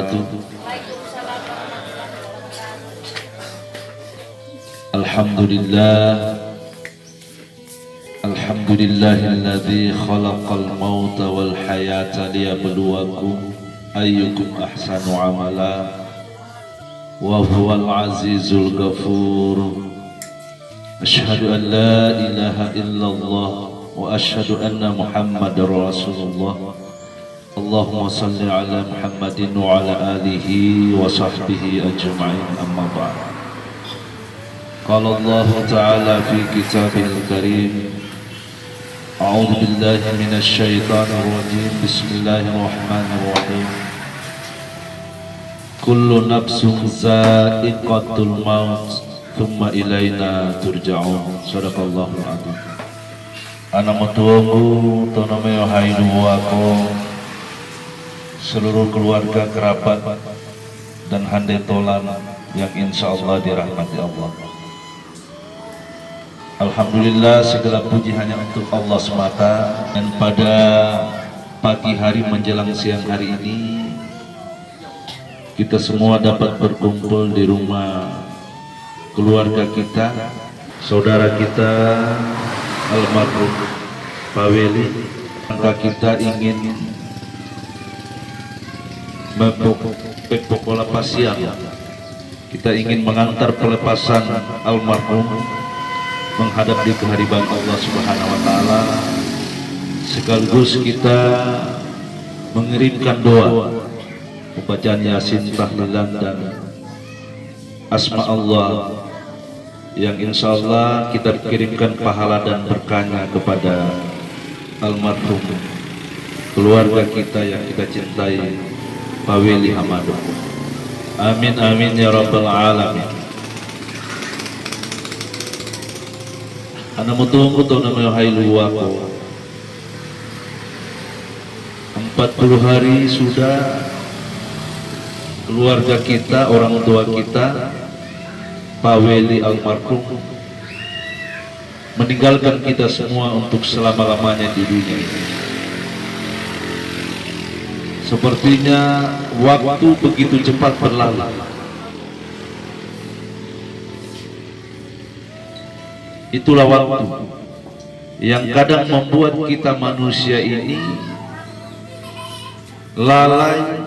wabarakatuh. Alhamdulillah, alhamdulillahilladzi khalaqal mauta wal hayata liyabluwakum ayyukum ahsanu amala wa huwal azizul ghafur. Asyhadu an la ilaha illallah wa asyhadu anna muhammadar rasulullah. Allahumma salli ala Muhammadin wa ala alihi wa sahbihi ajma'in, amma ba'd. Qala Allah ta'ala fi kitabihil karim, a'udzu billahi minasy syaithanir rajim, bismillahirrahmanirrahim. Kullu nafsin za'iqatul maut thumma ilaina turja'un. Shadaqallahul adzim. Ana mutuaku tonome haidu wako seluruh keluarga kerabat dan handai tolan yang insya Allah dirahmati Allah. Alhamdulillah, segala puji hanya untuk Allah semata. Dan pada pagi hari menjelang siang hari ini, kita semua dapat berkumpul di rumah keluarga kita, saudara kita almarhum Pak Weli. Maka kita ingin membekuk pelepasian. Kita ingin mengantar pelepasan almarhum menghadap di kehadiran Allah Subhanahu wa taala, sekaligus kita mengirimkan doa, pembacaan Yasin, tahlilan dan asma Allah yang insya Allah kita kirimkan pahala dan berkahnya kepada almarhum keluarga kita yang kita cintai, Pak Weli Hamado. Amin amin ya rabbal alamin. Ana mutung-mutung namanya hailu wako 40 hari sudah keluarga kita, orang tua kita, Pak Weli almarhum meninggalkan kita semua untuk selama-lamanya di dunia ini. Sepertinya waktu begitu cepat berlalu. Itulah waktu yang kadang membuat kita manusia ini lalai,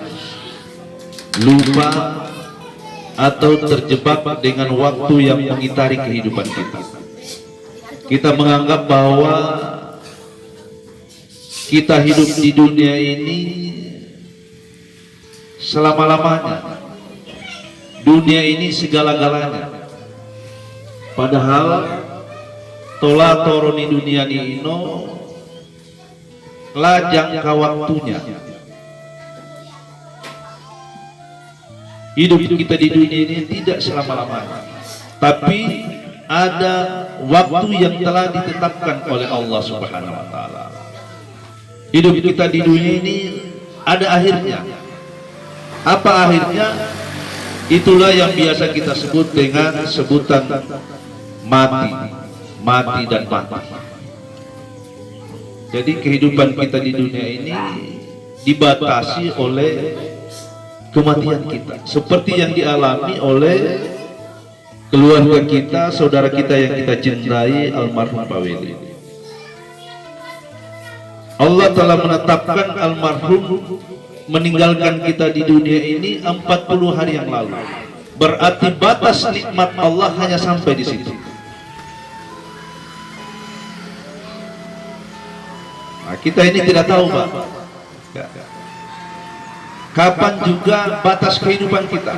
lupa, atau terjebak dengan waktu yang mengitari kehidupan kita. Kita menganggap bahwa kita hidup di dunia ini selama-lamanya, dunia ini segala-galanya. Padahal tola toroni dunia ni ino lajang ka waktunya. Hidup kita di dunia ini tidak selama-lamanya, tapi ada waktu yang telah ditetapkan oleh Allah Subhanahu wa taala. Hidup kita di dunia ini ada akhirnya. Apa akhirnya? Itulah yang biasa kita sebut dengan sebutan mati. Mati dan mati. Jadi kehidupan kita di dunia ini dibatasi oleh kematian kita, seperti yang dialami oleh keluarga kita, saudara kita yang kita cintai, almarhum Pak Weli. Allah telah menetapkan almarhum meninggalkan kita di dunia ini 40 hari yang lalu. Berarti batas nikmat Allah hanya sampai di situ. Nah, kita ini tidak tahu, Pak, kapan juga batas kehidupan kita.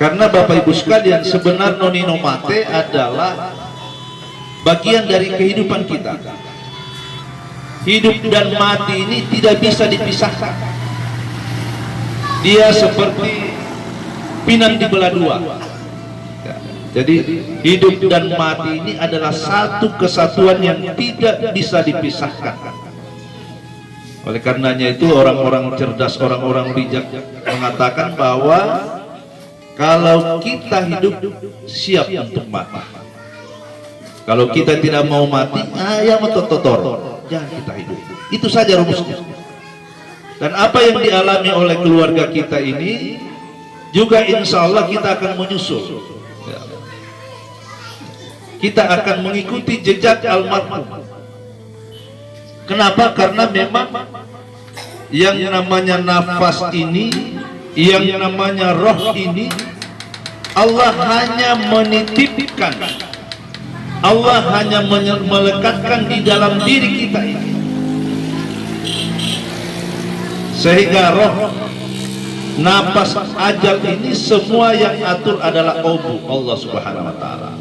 Karena Bapak Ibu sekalian, sebenarnya nonino mate adalah bagian dari kehidupan kita. Hidup dan mati ini tidak bisa dipisahkan. Dia seperti pinang dibelah dua. Jadi hidup dan mati ini adalah satu kesatuan yang tidak bisa dipisahkan. Oleh karenanya itu orang-orang cerdas, orang-orang bijak mengatakan bahwa kalau kita hidup siap untuk mati. Kalau kita tidak mau mati, ya matototor, jangan kita hidup. Itu saja rumusnya. Dan apa yang dialami oleh keluarga kita ini juga insya Allah kita akan menyusul. Kita akan mengikuti jejak almarhum. Kenapa? Karena memang yang namanya nafas ini, yang namanya roh ini, Allah hanya menitipkan, Allah hanya melekatkan di dalam diri kita ini, sehingga roh, napas, ajal ini semua yang atur adalah Allah Subhanahu wa Ta'ala.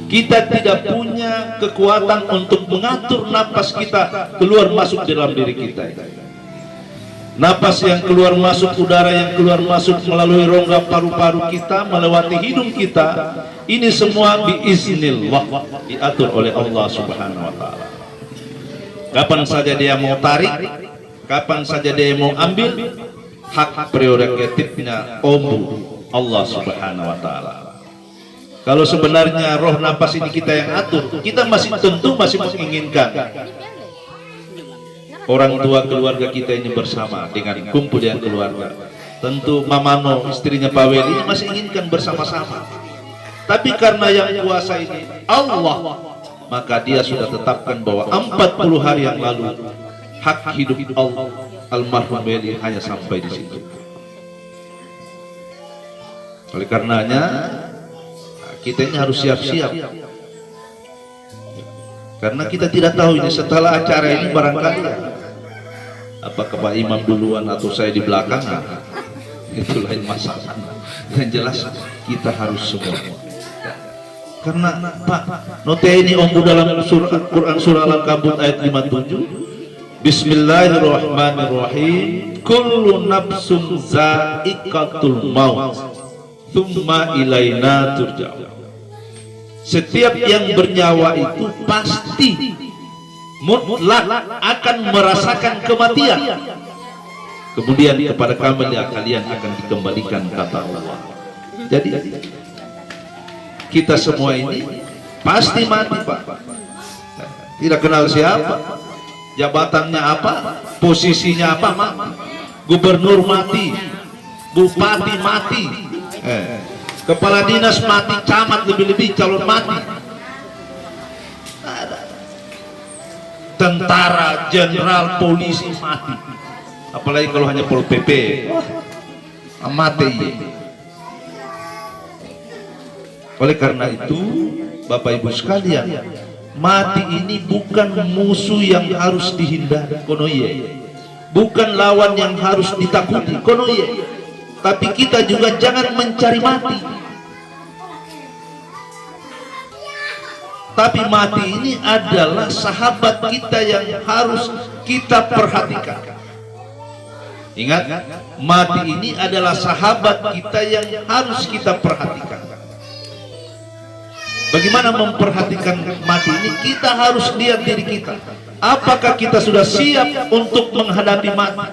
Kita tidak punya kekuatan untuk mengatur napas kita keluar masuk dalam diri kita. Napas yang keluar masuk, udara yang keluar masuk melalui rongga paru-paru kita, melewati hidung kita, ini semua biiznillah, diatur oleh Allah Subhanahu wa Ta'ala. Kapan saja dia mau tarik, kapan saja dia mau ambil, hak prerogatifnya Allah Subhanahu wa Ta'ala. Kalau sebenarnya roh napas ini kita yang atur, kita masih tentu masih menginginkan orang tua keluarga kita ini bersama dengan kumpul dengan keluarga. Tentu Mamano, istrinya Pak Weli, masih inginkan bersama-sama. Tapi karena yang kuasa ini Allah, maka dia sudah tetapkan bahwa 40 hari yang lalu hak hidup almarhum Weli hanya sampai di situ. Oleh karenanya kita ini harus siap-siap, karena kita tidak tahu ini setelah acara ini barangkali apakah Pak Imam duluan atau saya di belakang, itu lain masalah. Yang jelas kita harus semua, karena Pak note ini dalam Quran surah Al-Ankabut ayat 57, Bismillahirrahmanirrahim, kullu nafsun za'iqatul maut tsumma ilaina turja'un. Setiap yang bernyawa itu pasti mutlak akan merasakan kematian, kemudian kepada kami kalian akan dikembalikan, kata Allah. Jadi kita semua ini pasti mati, Pak. Tidak kenal siapa, jabatannya apa, posisinya apa, gubernur mati, bupati mati, kepala dinas mati, camat lebih-lebih calon mati, tentara, jenderal, polisi mati, apalagi kalau hanya Pol PP mati. Oleh karena itu Bapak Ibu sekalian, mati ini bukan musuh yang harus dihindari, konoye, bukan lawan yang harus ditakuti, konoye. Tapi kita juga jangan mencari mati. Tapi mati ini adalah sahabat kita yang harus kita perhatikan. Ingat, mati ini adalah sahabat kita yang harus kita perhatikan. Bagaimana memperhatikan mati ini? Kita harus lihat diri kita. Apakah kita sudah siap untuk menghadapi mati?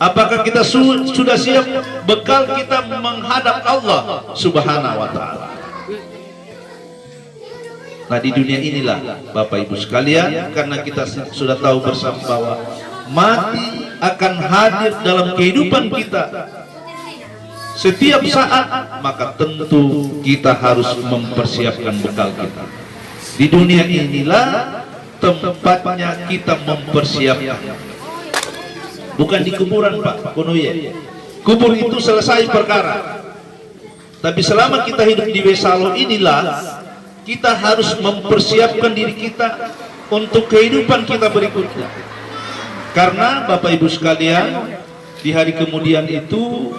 Apakah kita sudah siap bekal kita menghadap Allah Subhanahu wa Ta'ala? Nah, di dunia inilah Bapak Ibu sekalian, karena kita sudah tahu bersama bahwa mati akan hadir dalam kehidupan kita setiap saat, maka tentu kita harus mempersiapkan bekal kita. Di dunia inilah tempatnya kita mempersiapkan. Bukan di kuburan, Pak Konoye. Kubur itu selesai perkara. Tapi selama kita hidup di Wesalo inilah kita harus mempersiapkan diri kita untuk kehidupan kita berikutnya. Karena Bapak Ibu sekalian, di hari kemudian itu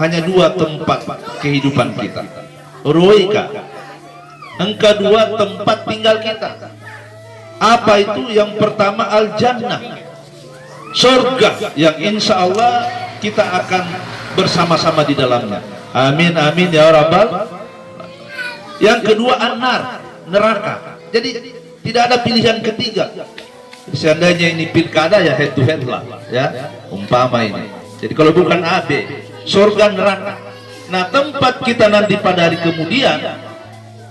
hanya dua tempat kehidupan kita. Roika, engkau dua tempat tinggal kita. Apa itu? Yang pertama al-jannah, surga yang insya Allah kita akan bersama-sama di dalamnya. Amin amin ya rabbal. Yang kedua an-nar, neraka. Jadi tidak ada pilihan ketiga. Seandainya ini pilkada ya head to head lah, ya umpama ini. Jadi kalau bukan AB, surga neraka. Nah, tempat kita nanti pada hari kemudian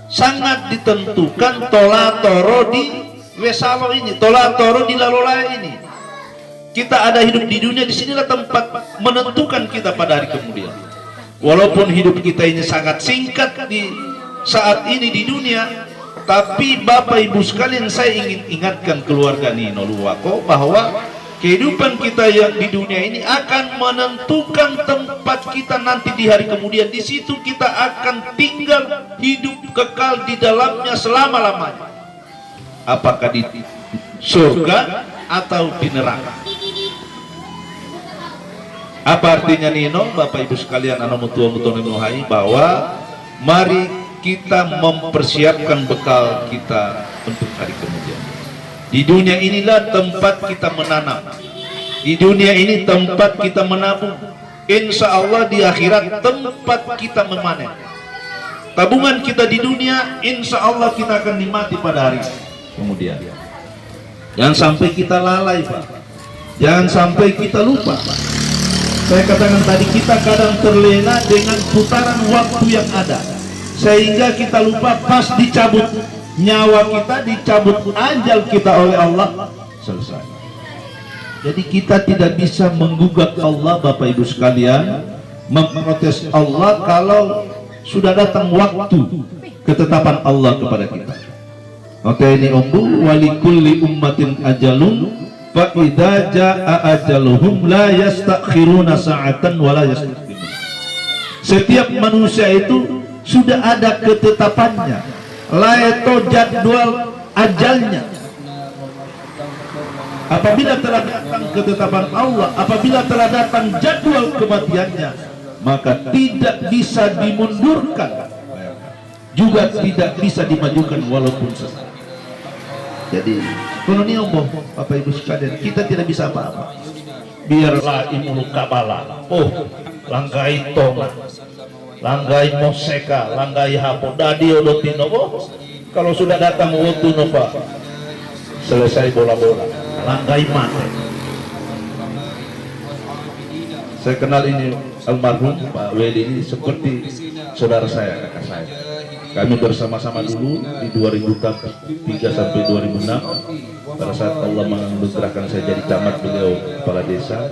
sangat ditentukan tola toro di Wesalo ini, tola toro di Lalola ini. Kita ada hidup di dunia, disinilah tempat menentukan kita pada hari kemudian. Walaupun hidup kita ini sangat singkat di saat ini di dunia, tapi Bapak Ibu sekalian, saya ingin ingatkan keluarga Nino Luwako bahwa kehidupan kita yang di dunia ini akan menentukan tempat kita nanti di hari kemudian. Di situ kita akan tinggal hidup kekal di dalamnya selama-lamanya. Apakah di surga atau di neraka? Apa artinya Nino, Bapak Ibu sekalian, anak mutua-mutua Nuhai, bahwa mari kita mempersiapkan bekal kita untuk hari kemudian. Di dunia inilah tempat kita menanam. Di dunia ini tempat kita menabung. Insya Allah di akhirat tempat kita memanen. Tabungan kita di dunia, insya Allah kita akan nikmati pada hari kemudian. Jangan sampai kita lalai, Pak. Jangan sampai kita lupa, Pak. Saya katakan tadi, kita kadang terlena dengan putaran waktu yang ada, sehingga kita lupa pas dicabut nyawa kita, dicabut ajal kita oleh Allah, selesai. Jadi kita tidak bisa menggugat Allah, Bapak Ibu sekalian, memprotes Allah kalau sudah datang waktu ketetapan Allah kepada kita. Maka ini umbu walikulli ummatin ajalun fa idza jaa ajaluhum la yastakhiruna sa'atan wa la yastaqdimun. Setiap manusia itu sudah ada ketetapannya, laeto jadwal ajalnya. Apabila telah datang ketetapan Allah, apabila telah datang jadwal kematiannya, maka tidak bisa dimundurkan, juga tidak bisa dimajukan walaupun sesaat. Jadi kalau ini omong, Bapak Ibu sekalian, kita tidak bisa apa-apa. Biarlah imulu kabala, langgai tonga, langgai moseka, langgai hapo, dadi odotino. Kalau sudah datang waktu Pak, selesai bola-bola, langgai mate. Saya kenal ini almarhum Pak Weli ini seperti saudara saya, kakak saya. Kami bersama-sama dulu di 2003 sampai 2006. Pada saat Allah menganugerahkan saya jadi camat, beliau kepala desa.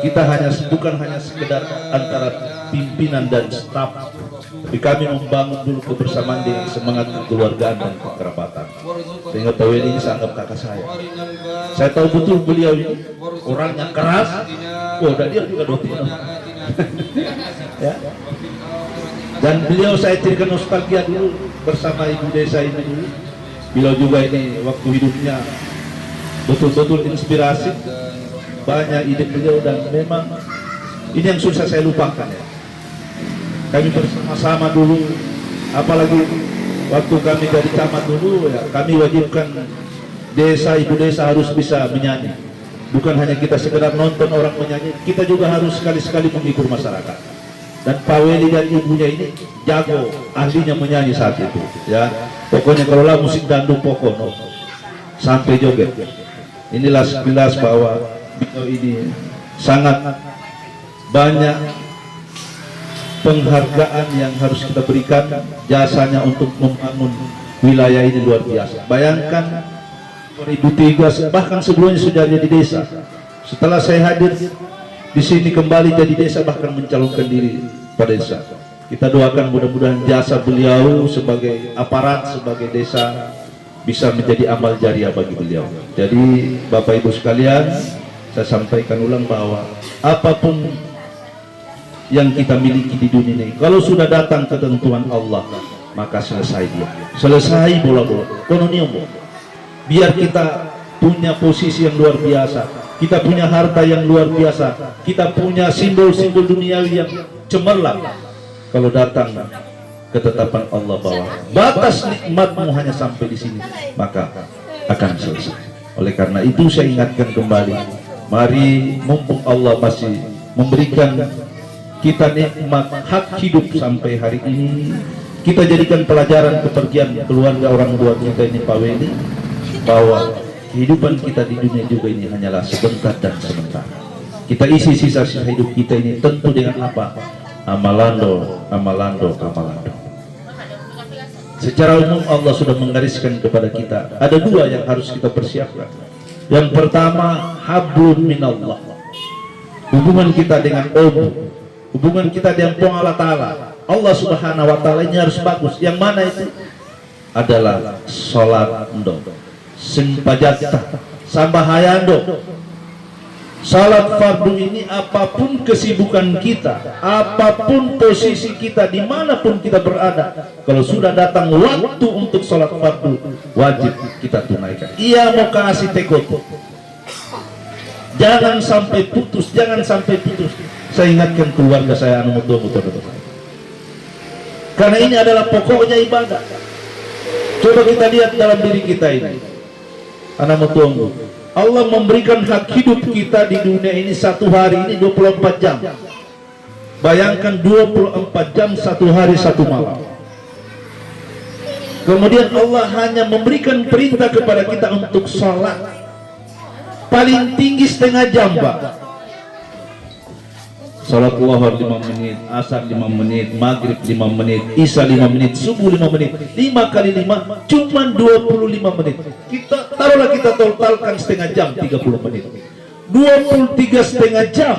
Kita bukan hanya sekedar antara pimpinan dan staf, tapi kami membangun dulu kebersamaan dengan semangat kekeluargaan dan kekerabatan. Sehingga Pak Weli ini saya anggap kakak saya. Saya tahu betul beliau ini orangnya keras. Dan dia juga dotino. Ya. Dan beliau saya ceritakan nostalgia dulu bersama ibu desa ini dulu. Beliau juga ini waktu hidupnya betul-betul inspirasi, banyak ide beliau, dan memang ini yang susah saya lupakan ya. Kami bersama-sama dulu, apalagi waktu kami dari camat dulu ya, kami wajibkan desa, ibu desa harus bisa menyanyi. Bukan hanya kita sekedar nonton orang menyanyi, kita juga harus sekali-sekali menghibur masyarakat. Dan Pak Weli dan ibunya ini jago, ahlinya menyanyi saat itu ya. Pokoknya kalau lah musik dandung pokok sampai joget. Inilah sekilas bahwa beliau ini sangat banyak penghargaan yang harus kita berikan, jasanya untuk membangun wilayah ini luar biasa. Bayangkan 2003, bahkan sebelumnya sudah jadi desa. Setelah saya hadir di sini kembali jadi desa, bahkan mencalonkan diri pada desa. Kita doakan mudah-mudahan jasa beliau sebagai aparat, sebagai desa bisa menjadi amal jariah bagi beliau. Jadi Bapak Ibu sekalian, saya sampaikan ulang bahwa apapun yang kita miliki di dunia ini, kalau sudah datang ketentuan Allah, maka selesai dia. Selesai bola-bola. Biar kita punya posisi yang luar biasa, kita punya harta yang luar biasa, kita punya simbol-simbol duniawi yang cemerlang. Kalau datang ketetapan Allah bahwa batas nikmatmu hanya sampai di sini, maka akan selesai. Oleh karena itu saya ingatkan kembali, mari mumpung Allah masih memberikan kita nikmat hak hidup sampai hari ini, kita jadikan pelajaran kepergian keluarga orang tua kita ini Pak Weli, bahwa kehidupan kita di dunia juga ini hanyalah sebentar dan sementara. Kita isi sisa-sisa hidup kita ini tentu dengan apa? Amalando, amalando, amalando. Secara umum Allah sudah menggariskan kepada kita ada dua yang harus kita persiapkan. Yang pertama, hablum minallah. Hubungan kita dengan Allah, hubungan kita dengan Allah Ta'ala, Allah Subhanahu wa Ta'ala ini harus bagus. Yang mana itu? Adalah sholat ndo, sempajata, sambahayando. Salat fardu ini apapun kesibukan kita, apapun posisi kita, dimanapun kita berada, kalau sudah datang waktu untuk salat fardu, wajib kita tunaikan. Ia mau kasih tekot, jangan sampai putus, jangan sampai putus. Saya ingatkan keluarga saya, anu mutu-mutu, karena ini adalah pokoknya ibadah. Coba kita lihat dalam diri kita ini, anak mutu, Allah memberikan hak hidup kita di dunia ini satu hari ini 24 jam. Bayangkan 24 jam satu hari satu malam. Kemudian Allah hanya memberikan perintah kepada kita untuk sholat. Paling tinggi setengah jam, Pak. Salat zuhur 5 menit, asar 5 menit, maghrib 5 menit, isya 5 menit, subuh 5 menit. 5 kali 5 cuma 25 menit. Kita taruhlah kita totalkan setengah jam, 30 menit. 23 setengah jam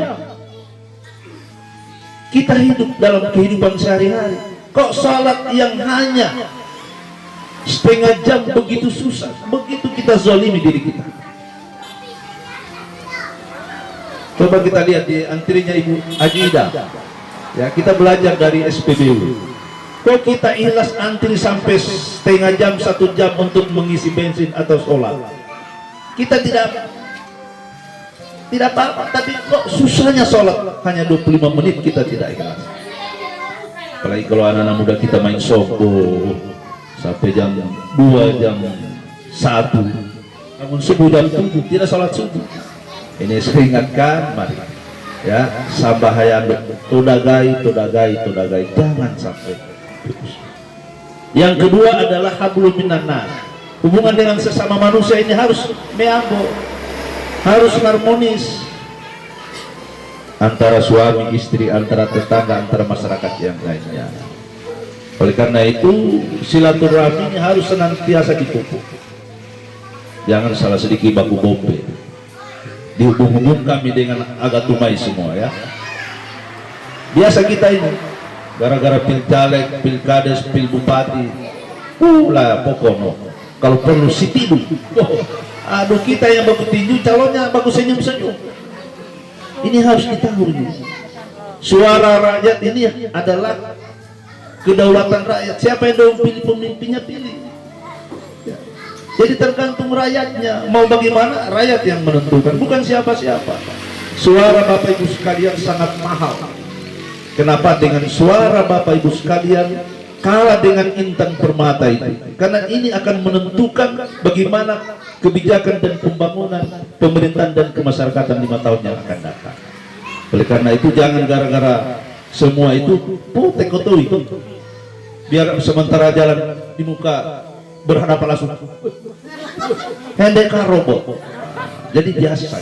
kita hidup dalam kehidupan sehari-hari. Kok salat yang hanya setengah jam begitu susah, begitu kita zalimi diri kita. Coba kita lihat di antrinya Ibu Ajida. Ya, kita belajar dari SPBU. Kok kita ikhlas antri sampai setengah jam, 1 jam untuk mengisi bensin atau sholat? Kita tidak apa-apa, tapi kok susahnya sholat hanya 25 menit kita tidak ikhlas. Apalagi kalau anak-anak muda kita main sobo sampai jam 2, jam 1, namun subuh jam 7 tidak sholat subuh. Ini saya ingatkan, mari ya, sabahayan todagai, jangan sampai putus. Yang kedua adalah hablum minannas. Hubungan dengan sesama manusia ini harus meambo, harus harmonis antara suami istri, antara tetangga, antara masyarakat yang lainnya. Oleh karena itu silaturahmi ini harus senantiasa dipupuk. Jangan salah sedikit baku bombe. Dihubung-hubung kami dengan agatumai semua ya. Biasa kita ini gara-gara pil caleg, pil kades, pil bupati, lah pokoknya kalau perlu si tidur. Aduh, kita yang bagus tinju, calonnya bagus senyum-senyum. Ini harus ditahu. Suara rakyat ini adalah kedaulatan rakyat. Siapa yang pilih pemimpinnya, pilih. Jadi tergantung rakyatnya, mau bagaimana rakyat yang menentukan, bukan siapa-siapa. Suara Bapak Ibu sekalian sangat mahal. Kenapa dengan suara Bapak Ibu sekalian kalah dengan Intan Permata itu? Karena ini akan menentukan bagaimana kebijakan dan pembangunan pemerintahan dan kemasyarakatan 5 tahun yang akan datang. Oleh karena itu jangan gara-gara semua itu potekoto itu, biar sementara jalan di muka berhadapan langsung hendek robot. Jadi biasa,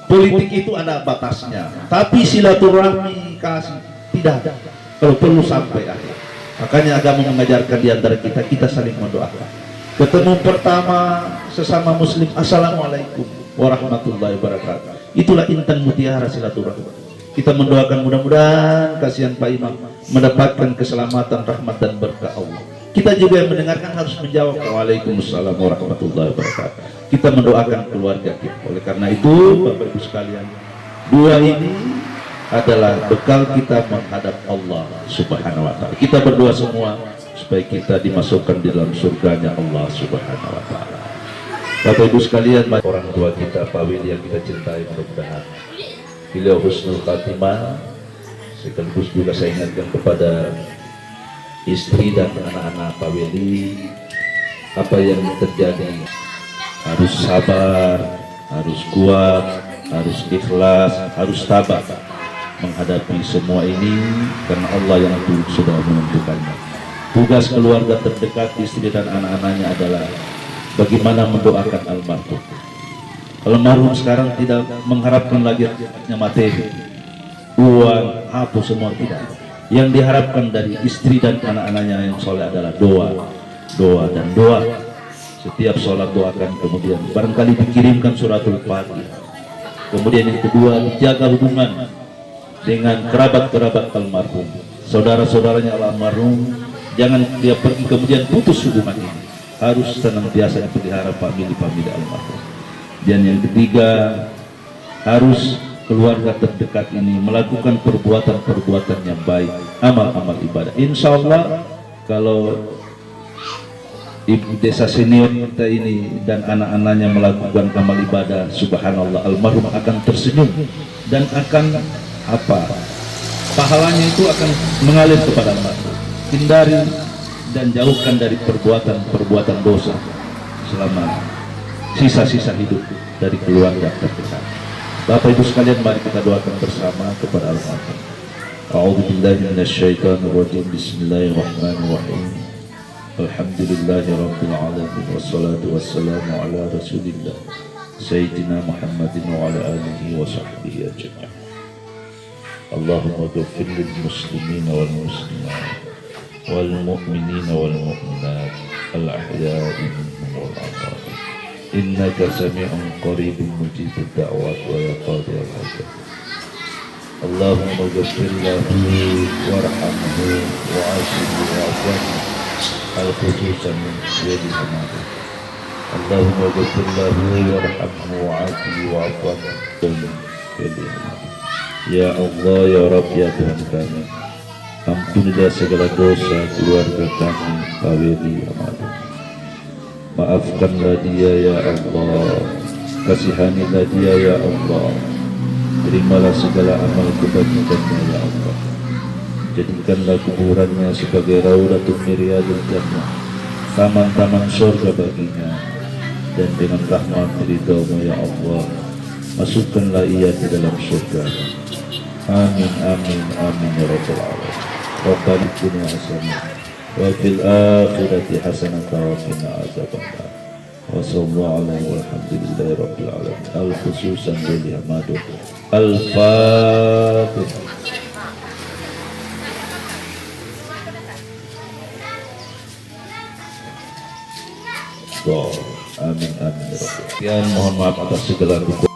politik itu ada batasnya, tapi silaturahmi kasih tidak, kalau perlu sampai akhir. Makanya agama mengajarkan di antara kita saling mendoakan. Ketemu pertama sesama muslim, assalamualaikum warahmatullahi wabarakatuh. Itulah intan mutiara silaturahmi. Kita mendoakan mudah-mudahan kasihan Pak Imam mendapatkan keselamatan, rahmat dan berkah Allah. Kita juga yang mendengarkan harus menjawab waalaikumsalam warahmatullahi wabarakatuh. Kita mendoakan keluarga kita. Oleh karena itu Bapak Ibu sekalian, dua ini adalah bekal kita menghadap Allah Subhanahu wa Ta'ala. Kita berdoa semua supaya kita dimasukkan di dalam surganya Allah Subhanahu wa Ta'ala. Bapak Ibu sekalian, orang tua kita Pak Willy yang kita cintai, mudah-mudahan beliau husnul khatimah. Sekaligus juga saya ingatkan kepada istri dan anak-anak Pak Willy, apa yang terjadi harus sabar, harus kuat, harus ikhlas, harus tabah menghadapi semua ini karena Allah yang sudah menentukannya. Tugas keluarga terdekat istri dan anak-anaknya adalah bagaimana mendoakan almarhum. Almarhum sekarang tidak mengharapkan lagi materi, uang, apa semua tidak. Yang diharapkan dari istri dan anak-anaknya yang soleh adalah doa, doa dan doa. Setiap sholat doakan, kemudian barangkali dikirimkan suratul Fatihah. Kemudian yang kedua, jaga hubungan dengan kerabat-kerabat almarhum, saudara-saudaranya almarhum. Jangan dia pergi kemudian putus hubungan ini. Harus senantiasa dipelihara famili almarhum. Dan yang ketiga, harus keluarga terdekat ini melakukan perbuatan-perbuatan yang baik, amal-amal ibadah. Insya Allah kalau ibu desa senior kita ini dan anak-anaknya melakukan amal ibadah, subhanallah, almarhum akan tersenyum dan akan pahalanya itu akan mengalir kepada almarhum. Hindari dan jauhkan dari perbuatan dosa selama sisa-sisa hidup dari keluarga terdekat. Bapak Ibu sekalian, mari kita doakan bersama kepada almarhum. A'udzubillahi minasyaitonirrajim. Bismillahirrahmanirrahim. Alhamdulillahi rabbil alamin wassalatu wassalamu ala rasulillah sayyidina Muhammadin wa ala alihi wa sahbihi ajma'in. Allahumma ighfir lil muslimina wal muslimat wal mu'minina wal mu'minat al ahya'i minhum wal amwat. Innaka sami'un qaribun mujibud da'wat wa ya qadiyal hajat. Allahumma ghfir lahu warhamhu wa'afihi wa'afihi al-khususan min syari hamadu. Allahumma ghfir lahu warhamhu wa'afihi wa'afihi. Ya Allah, ya Rabb, ya Tuhan kami, ampunilah segala dosa keluarga kami, Kaweli Amadu. Maafkanlah dia ya Allah, kasihanilah dia ya Allah, terimalah segala amal kebajikannya ya Allah, jadikanlah kuburannya sebagai raudatun miriyadul jannah, taman-taman surga baginya, dan dengan rahmat ridhamu ya Allah, masukkanlah ia ke dalam surga. Amin amin amin ya rabbal alamin. Rabbana atina hasanah wa fil akhirati hasanah wa qina azabannar. Wa sallallahu alaihi walhamdulillahi rabbil alamin. Al-khususan Deli Hamadu. Al-Fatihah. Amin amin ya rabbal alamin. Mohon maaf atas segala kekurangan.